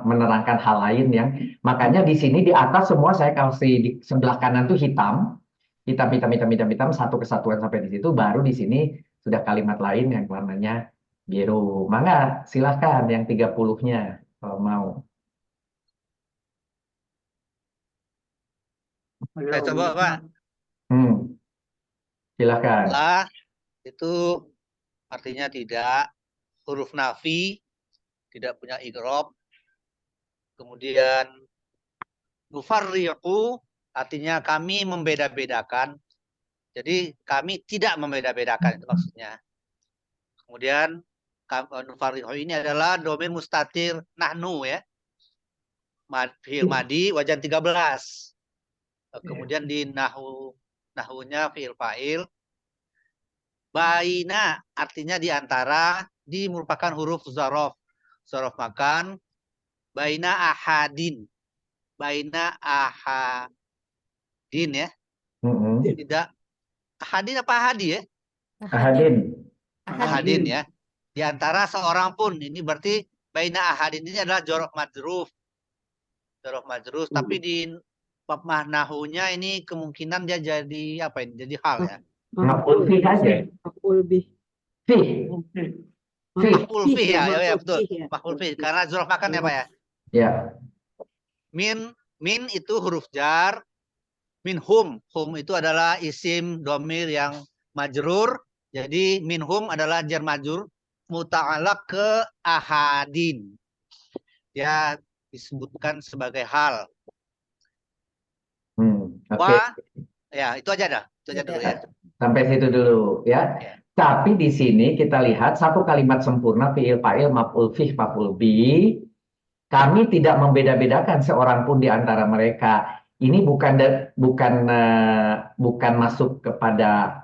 menerangkan hal lain yang makanya di sini di atas semua saya kasih di sebelah kanan tuh hitam, satu kesatuan sampai di situ. Baru di sini sudah kalimat lain yang warnanya biru. Mangga silahkan yang 30-nya kalau mau. Saya coba Pak. Silakan. Lah itu artinya tidak, huruf nafi, tidak punya i'rab. Kemudian nufarriqu artinya kami membeda-bedakan. Jadi kami tidak membeda-bedakan, itu maksudnya. Kemudian nufarriqu ini adalah domir mustatir nahnu ya. Fi'il madi wajan 13. Kemudian di nahunya fi'il fa'il. Baina artinya di antara, di merupakan huruf zaraf. Zaraf makan. Baina ahadin. Baina ahadin ya. Tidak. Ahadin apa ahadi ya? Ahadin ya. Di antara seorang pun. Ini berarti baina ahadin ini adalah jorok madruf. Dzaraf majrur, tapi di bab nahunya ini kemungkinan dia jadi apa ini? Jadi hal ya. Maf'ul fi aja. Maf'ul bih. Fi. Oke. Fi. Maf'ul fi ya, ya, ya Maf'ul betul. bih ya. Maf'ul fi karena dzaraf makan ya Pak ya. Ya. Min itu huruf jar. Minhum, hum itu adalah isim domir yang majrur. Jadi minhum adalah jar majrur muta'alaq ke ahadin. Dia disebutkan sebagai hal. Oke. Wa, ya itu aja dah. Itu aja dulu ya. Sampai situ dulu ya. Ya. Tapi di sini kita lihat satu kalimat sempurna fi'il fa'il maf'ul fih maf'ul bi. Kami tidak membeda-bedakan seorang pun di antara mereka. Ini bukan masuk kepada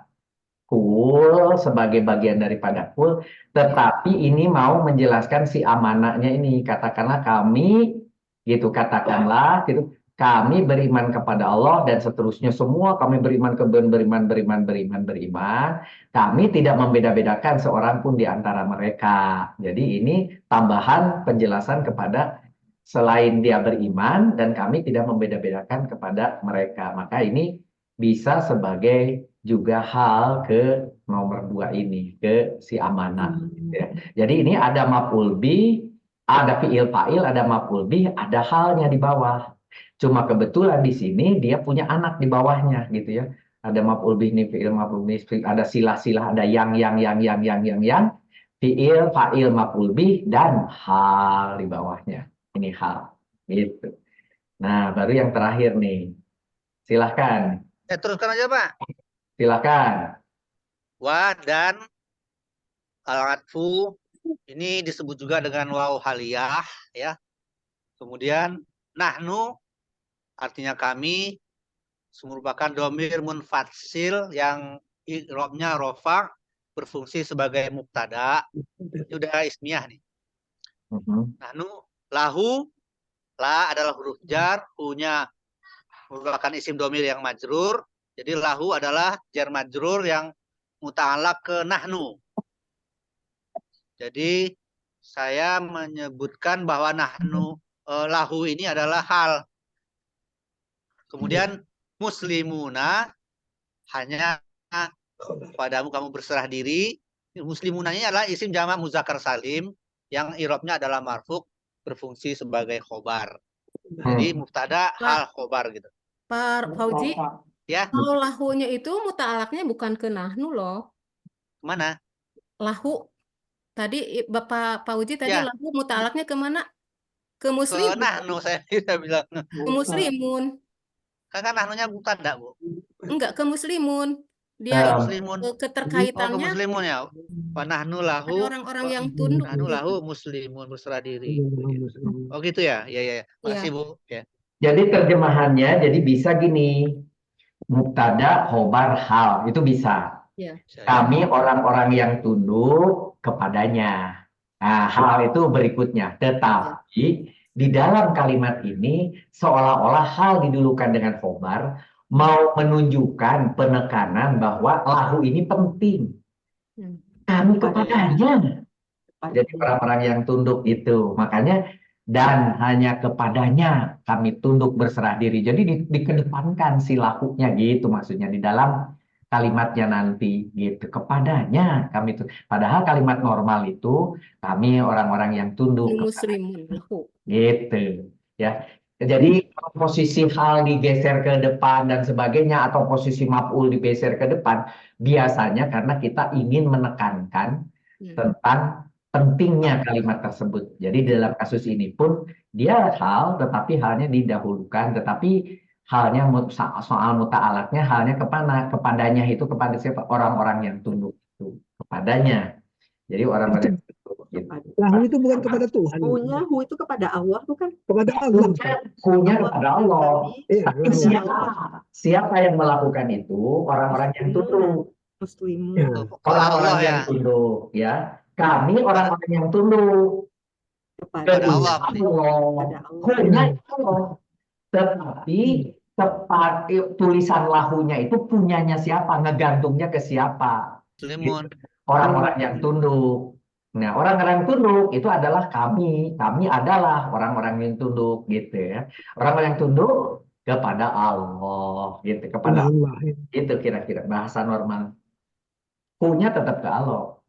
kul sebagai bagian daripada kul, tetapi ini mau menjelaskan si amanahnya ini. Katakanlah kami, gitu katakanlah, gitu. Kami beriman kepada Allah dan seterusnya semua kami beriman beriman. Kami tidak membeda-bedakan seorang pun di antara mereka. Jadi ini tambahan penjelasan kepada selain dia beriman dan kami tidak membeda-bedakan kepada mereka. Maka ini bisa sebagai juga hal ke nomor 2 ini, ke si amanah. Gitu ya. Jadi ini ada maf'ul bi, ada fi'il fa'il, ada maf'ul bi, ada halnya di bawah. Cuma kebetulan di sini dia punya anak di bawahnya gitu ya. Ada maf'ul bih nih, fi'il maf'ul bih, ada silah-silah, ada yang, fi'il fa'il maf'ul bih dan hal di bawahnya. Ini hal gitu. Nah, baru yang terakhir nih. Silahkan. Teruskan aja Pak. Silakan. Wa dan al-atfu ini disebut juga dengan waw haliyah ya. Kemudian nahnu artinya kami merupakan domir munfatsil yang i'rabnya rofa berfungsi sebagai mubtada. Ini udah ismiyah nih. Nahnu lahu, la adalah huruf jar, hu-nya merupakan isim domir yang majrur. Jadi lahu adalah jar majrur yang muta'alaq ke nahnu. Jadi saya menyebutkan bahwa nahnu lahu ini adalah hal. Kemudian muslimuna hanya padamu kamu berserah diri. Muslimuna ini adalah isim jamak muzakkar salim yang i'rabnya adalah marfu' berfungsi sebagai khobar. Jadi mubtada hal khobar gitu. Pak Fauzi, Ya. kalau lahunya itu muta'alaknya bukan ke nahnu loh. Mana? Lahu. Tadi Bapak Fauzi tadi Ya. lahu muta'alaknya kemana? Ke Ke muslimun. nahnu saya tidak bilang. Ke muslimun. Kan nahnunya mubtada, Bu. Enggak, ke muslimun. Dia muslimun. keterkaitannya ke muslimun ya. Wa nahnu ada lahu. orang-orang yang tunduk. Nahnu lahu muslimun berserah diri. Oh gitu ya. Ya. Makasih Bu. Ya. Jadi terjemahannya jadi bisa gini. Mubtada, khobar, hal. Itu bisa. Ya. Kami orang-orang yang tunduk kepadanya. Nah, hal itu berikutnya. Tetapi di dalam kalimat ini seolah-olah hal didulukan dengan khobar mau menunjukkan penekanan bahwa lahu ini penting. Kami kepadanya. Jadi orang-orang yang tunduk itu. Makanya dan hanya kepadanya kami tunduk berserah diri. Jadi dikedepankan si lahunya gitu maksudnya di dalam kalimatnya nanti gitu. Kepadanya kami itu. Padahal kalimat normal itu kami orang-orang yang tunduk Muslimun lahu. gitu ya. Jadi posisi hal digeser ke depan dan sebagainya atau posisi maf'ul digeser ke depan biasanya karena kita ingin menekankan tentang pentingnya kalimat tersebut. Jadi dalam kasus ini pun dia hal tetapi halnya didahulukan, tetapi halnya soal muta'alaknya halnya kepadanya itu kepada siapa? Orang-orang yang tunduk itu kepadanya. Jadi orang-orang yang tunduk gitu. Lahu itu bukan kepada Tuhan. Hu itu kepada Allah bukan? Kepada Allah. Hunya kepada Allah. Tapi Iya, siapa yang melakukan itu? Orang-orang yang tunduk. Muslimun. Ya. Orang-orang Allah, yang tunduk ya. Kami orang-orang yang tunduk Kepada Allah. Hunya Allah. Tetapi tepat tulisan lahunya itu punyanya siapa? Ngegantungnya ke siapa? Muslimun. Orang-orang yang tunduk. Nah, orang-orang tunduk itu adalah kami. Kami adalah orang-orang yang tunduk gitu ya. Orang-orang yang tunduk kepada Allah gitu, kepada Allah ya. itu kira-kira bahasa normal. Punya tetap ke Allah.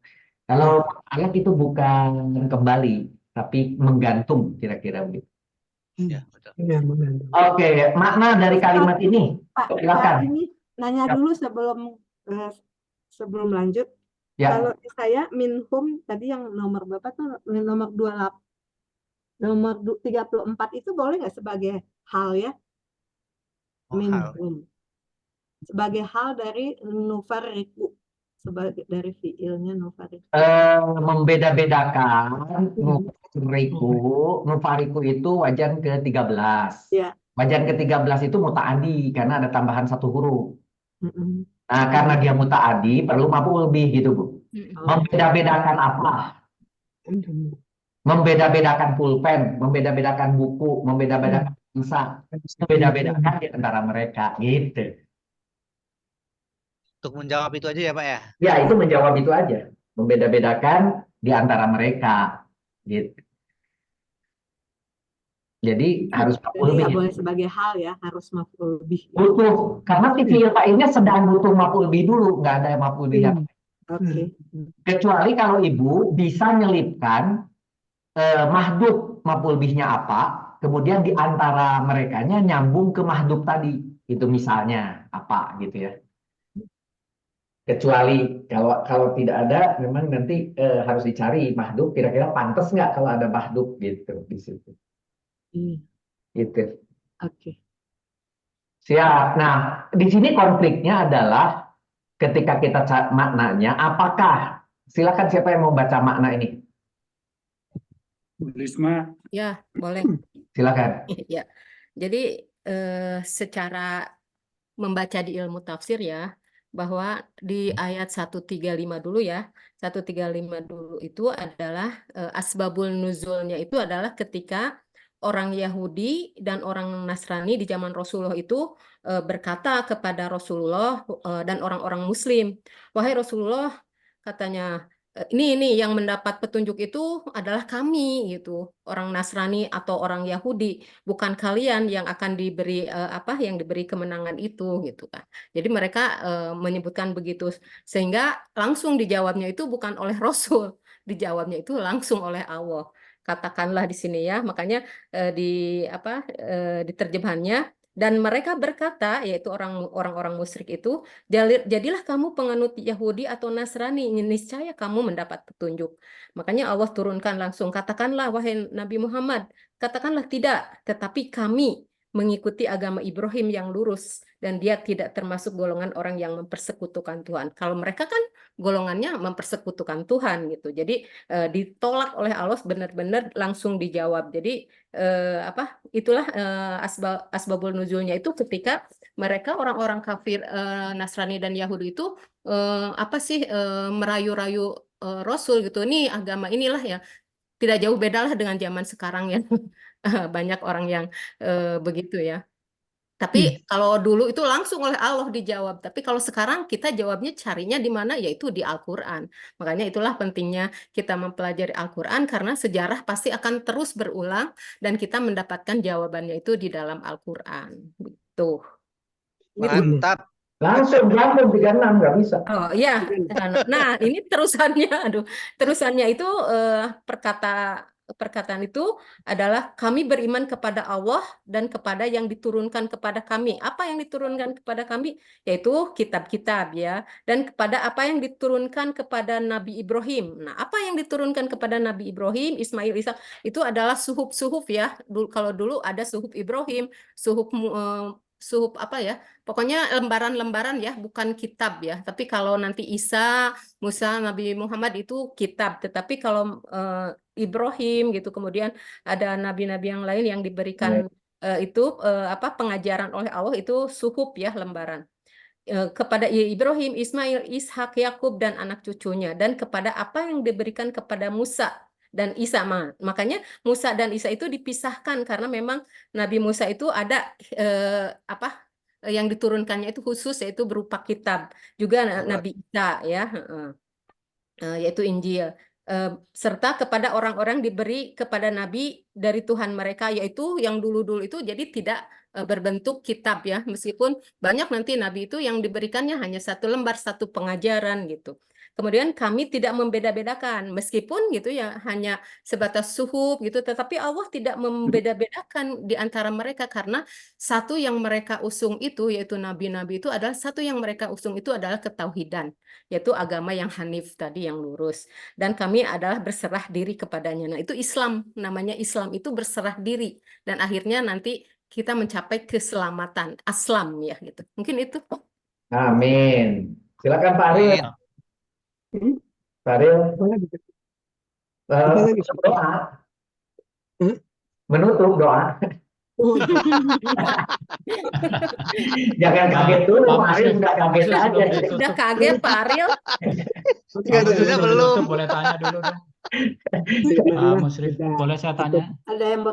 Kalau ayat itu bukan kembali, tapi menggantung kira-kira begitu. Ya, betul. Ya, mengandung. Oke, makna dari kalimat ini. Pak, Silakan. ini nanya Ya. dulu sebelum lanjut. Ya. Kalau saya minhum tadi yang nomor berapa tuh nomor 28 nomor 34 itu boleh nggak sebagai hal ya? Oh, hal. Minhum. Sebagai hal dari nufariku. Sebagai dari fiilnya nufariku. Membeda-bedakan nufariku itu wajan ke-13. Ya. Wajan ke-13 itu muta'adi karena ada tambahan satu huruf. Mm-mm. Nah, karena dia muta'adi perlu maf'ul bih gitu, Bu. Membeda-bedakan apa? Membeda-bedakan pulpen, membeda-bedakan buku, membeda-bedakan pulsa, membeda-bedakan di antara mereka gitu. Untuk menjawab itu aja ya Pak ya. Ya, itu menjawab itu aja. Membeda-bedakan di antara mereka gitu. Jadi harus maf'ul Jadi nggak bih. boleh sebagai hal ya, harus maf'ul bih. Butuh, karena si fiil fa'ilnya sedang butuh maf'ul bih dulu, nggak ada maf'ul bih yang Oke. kecuali kalau ibu bisa nyelipkan mahdhuf maf'ul bihnya apa, kemudian di antara merekanya nyambung ke mahdhuf tadi. Itu misalnya apa gitu ya. Kecuali kalau tidak ada, memang nanti harus dicari mahdhuf kira-kira pantas nggak kalau ada mahdhuf gitu di situ. Gitu. Oke. Siap. Nah, di sini konfliknya adalah ketika kita maknanya, apakah? Silakan siapa yang mau baca makna ini? Risma. Ya, boleh. Silakan. Ya. Jadi secara membaca di ilmu tafsir ya, bahwa di ayat 135 dulu ya. 135 dulu itu adalah asbabul nuzulnya itu adalah ketika orang Yahudi dan orang Nasrani di zaman Rasulullah itu berkata kepada Rasulullah dan orang-orang Muslim, wahai Rasulullah, katanya ini yang mendapat petunjuk itu adalah kami gitu, orang Nasrani atau orang Yahudi, bukan kalian yang akan diberi yang diberi kemenangan itu gitu kan. Jadi mereka menyebutkan begitu sehingga langsung dijawabnya itu bukan oleh Rasul, dijawabnya itu langsung oleh Allah. Katakanlah di sini ya, makanya di terjemahannya, dan mereka berkata, yaitu orang-orang musyrik itu, jadilah kamu penganut Yahudi atau Nasrani, niscaya kamu mendapat petunjuk. Makanya Allah turunkan langsung, katakanlah wahai Nabi Muhammad, katakanlah tidak, tetapi kami mengikuti agama Ibrahim yang lurus, dan dia tidak termasuk golongan orang yang mempersekutukan Tuhan. Kalau mereka kan golongannya mempersekutukan Tuhan gitu. Jadi ditolak oleh Allah, benar-benar langsung dijawab. Jadi itulah asbabul nuzulnya itu ketika mereka orang-orang kafir Nasrani dan Yahudi itu merayu-rayu Rasul gitu. Ini agama inilah ya. Tidak jauh bedalah dengan zaman sekarang ya. Banyak orang yang begitu ya. Tapi kalau dulu itu langsung oleh Allah dijawab. Tapi kalau sekarang kita jawabnya carinya di mana? Yaitu di Al-Quran. Makanya itulah pentingnya kita mempelajari Al-Quran karena sejarah pasti akan terus berulang dan kita mendapatkan jawabannya itu di dalam Al-Quran. Gitu. Mantap. Langsung 36 nggak bisa. Oh iya. Nah ini terusannya, terusannya itu perkataan itu adalah kami beriman kepada Allah dan kepada yang diturunkan kepada kami. Apa yang diturunkan kepada kami? Yaitu kitab-kitab ya. Dan kepada apa yang diturunkan kepada Nabi Ibrahim. Nah, apa yang diturunkan kepada Nabi Ibrahim, Ismail, Ishak itu adalah suhuf-suhuf ya. Kalau dulu ada suhuf Ibrahim, suhuf apa ya? Pokoknya lembaran-lembaran ya, bukan kitab ya. Tapi kalau nanti Isa, Musa, Nabi Muhammad itu kitab. Tetapi kalau Ibrahim gitu, kemudian ada nabi-nabi yang lain yang diberikan pengajaran oleh Allah itu suhuf ya, lembaran. Kepada Ibrahim, Ismail, Ishak, Yakub dan anak cucunya, dan kepada apa yang diberikan kepada Musa dan Isa. Makanya Musa dan Isa itu dipisahkan karena memang Nabi Musa itu ada yang diturunkannya itu khusus yaitu berupa kitab. Juga Nabi Isa ya, yaitu Injil. serta kepada orang-orang diberi kepada nabi dari Tuhan mereka, yaitu yang dulu-dulu itu jadi tidak berbentuk kitab ya, meskipun banyak nanti nabi itu yang diberikannya hanya satu lembar, satu pengajaran gitu. Kemudian kami tidak membeda-bedakan, meskipun gitu ya hanya sebatas suhuf gitu, tetapi Allah tidak membeda-bedakan di antara mereka, karena satu yang mereka usung itu, yaitu nabi-nabi itu adalah satu yang mereka usung itu adalah ketauhidan, yaitu agama yang hanif tadi, yang lurus. Dan kami adalah berserah diri kepadanya. Nah, itu Islam, namanya Islam itu berserah diri. Dan akhirnya nanti kita mencapai keselamatan, aslam ya gitu. Mungkin itu. Amin. Silakan Pak Ariel. Amin. Pak Ariel, Apa lagi? Apa lagi? doa. Hah? Menutup doa. Oh, Jangan kaget dulu, Pak Pak Ariel Muslim, udah kaget Muslim aja. sebelum ditutup. Udah kaget Pak Ariel. Pak Enggak ada. Muslim Sudah sebelum belum. ditutup boleh tanya dulu dong. Iya, Pak Muslim, sudah. boleh saya tanya? Ada yang